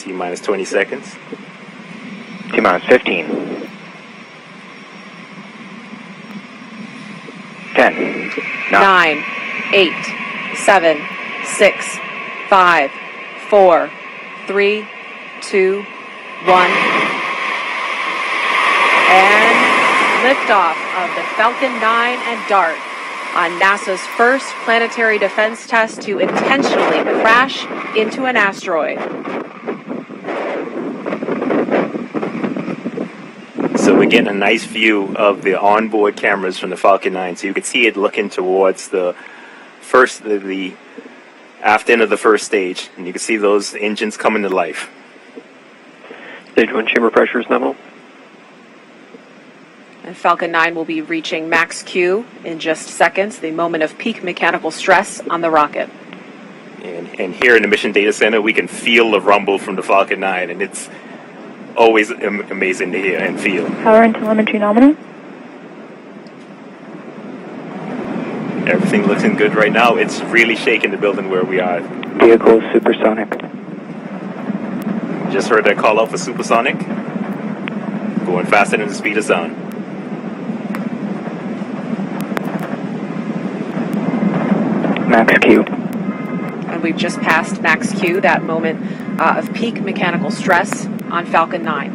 T-minus 20 seconds. T-minus 15. 10. 9, 8, 7, 6, 5, 4, 3, 2, 1. And liftoff of the Falcon 9 and DART on NASA's first planetary defense test to intentionally crash into an asteroid. So we're getting a nice view of the onboard cameras from the Falcon 9. So you can see it looking towards the aft end of the first stage. And you can see those engines coming to life. Stage 1 chamber pressure is nominal. And Falcon 9 will be reaching max Q in just seconds, the moment of peak mechanical stress on the rocket. And here in the Mission Data Center, we can feel the rumble from the Falcon 9, and it's always amazing to hear and feel. Power and telemetry nominal. Everything looking good right now. It's really shaking the building where we are. Vehicle supersonic. Just heard that call out for supersonic. Going faster than the speed of sound. Max Q. And we've just passed max Q, that moment of peak mechanical stress on Falcon 9.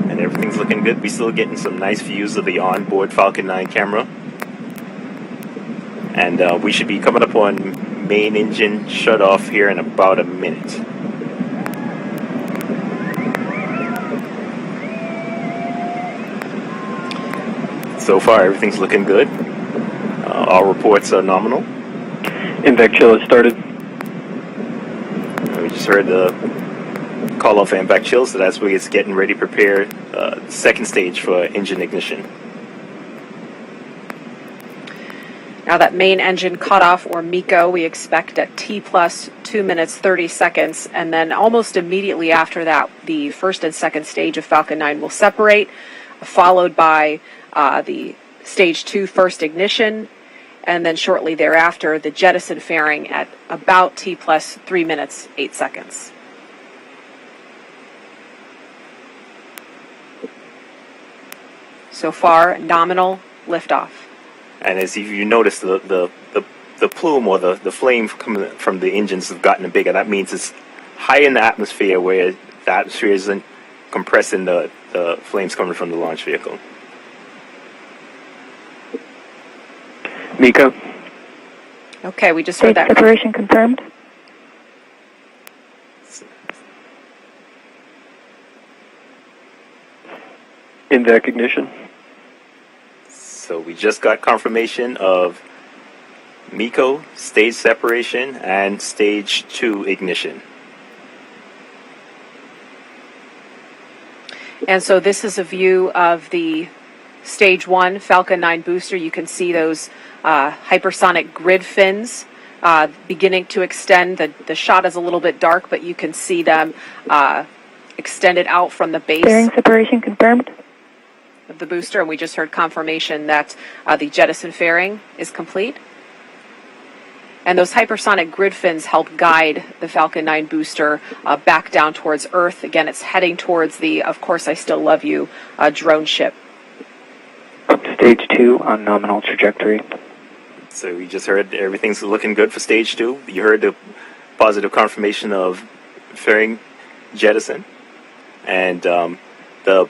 And everything's looking good. We're still getting some nice views of the onboard Falcon 9 camera. And we should be coming up on main engine shut off here in about a minute. So far, everything's looking good. All reports are nominal. Invec chill has started. We just heard the call off Invec chill, so that's where it's getting ready to prepare second stage for engine ignition. Now that main engine cutoff, or MECO, we expect at T plus 2 minutes 30 seconds, and then almost immediately after that, the first and second stage of Falcon 9 will separate, followed by the stage 2 first ignition, and then shortly thereafter, the jettison fairing at about T plus 3 minutes 8 seconds. So far, nominal liftoff. And as you notice, the plume or the flame coming from the engines have gotten bigger. That means it's high in the atmosphere, where the atmosphere isn't compressing the flames coming from the launch vehicle. MECO. Okay, we just heard that. Separation confirmed. Invec ignition. So we just got confirmation of MECO, stage separation, and stage 2 ignition. And so this is a view of the stage 1 Falcon 9 booster. You can see those hypersonic grid fins beginning to extend. The shot is a little bit dark, but you can see them extended out from the base. Bearing separation confirmed. Of the booster, and we just heard confirmation that the jettison fairing is complete. And those hypersonic grid fins help guide the Falcon 9 booster back down towards Earth. Again, it's heading towards the Of Course I Still Love You drone ship. Stage 2 on nominal trajectory. So we just heard everything's looking good for stage 2. You heard the positive confirmation of fairing jettison. And the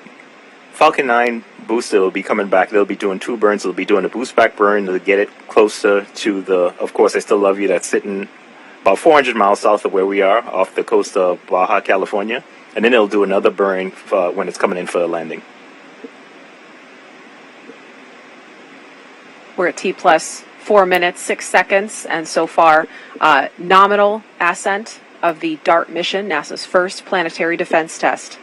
Falcon 9 booster will be coming back. They'll be doing 2 burns. They'll be doing a boost back burn to get it closer to the Of Course I Still Love You, that's sitting about 400 miles south of where we are, off the coast of Baja, California. And then they'll do another burn when it's coming in for a landing. We're at T plus 4 minutes 6 seconds, and so far nominal ascent of the DART mission, NASA's first planetary defense test.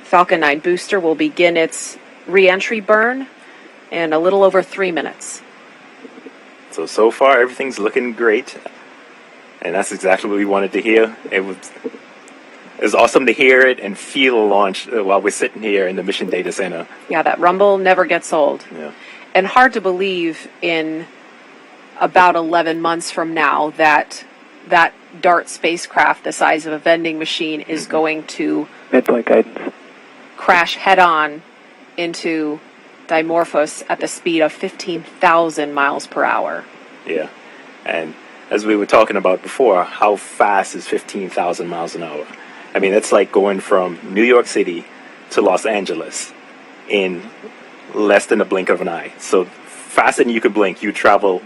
Falcon 9 booster will begin its re-entry burn in a little over 3 minutes. So far, everything's looking great. And that's exactly what we wanted to hear. It was awesome to hear it and feel a launch while we're sitting here in the Mission Data Center. Yeah, that rumble never gets old. Yeah. And hard to believe in about 11 months from now that that DART spacecraft, the size of a vending machine, is going to Mid-flight guidance. crash head-on into Dimorphos at the speed of 15,000 miles per hour. Yeah. And as we were talking about before, how fast is 15,000 miles an hour? I mean, it's like going from New York City to Los Angeles in less than a blink of an eye. So faster than you could blink, you travel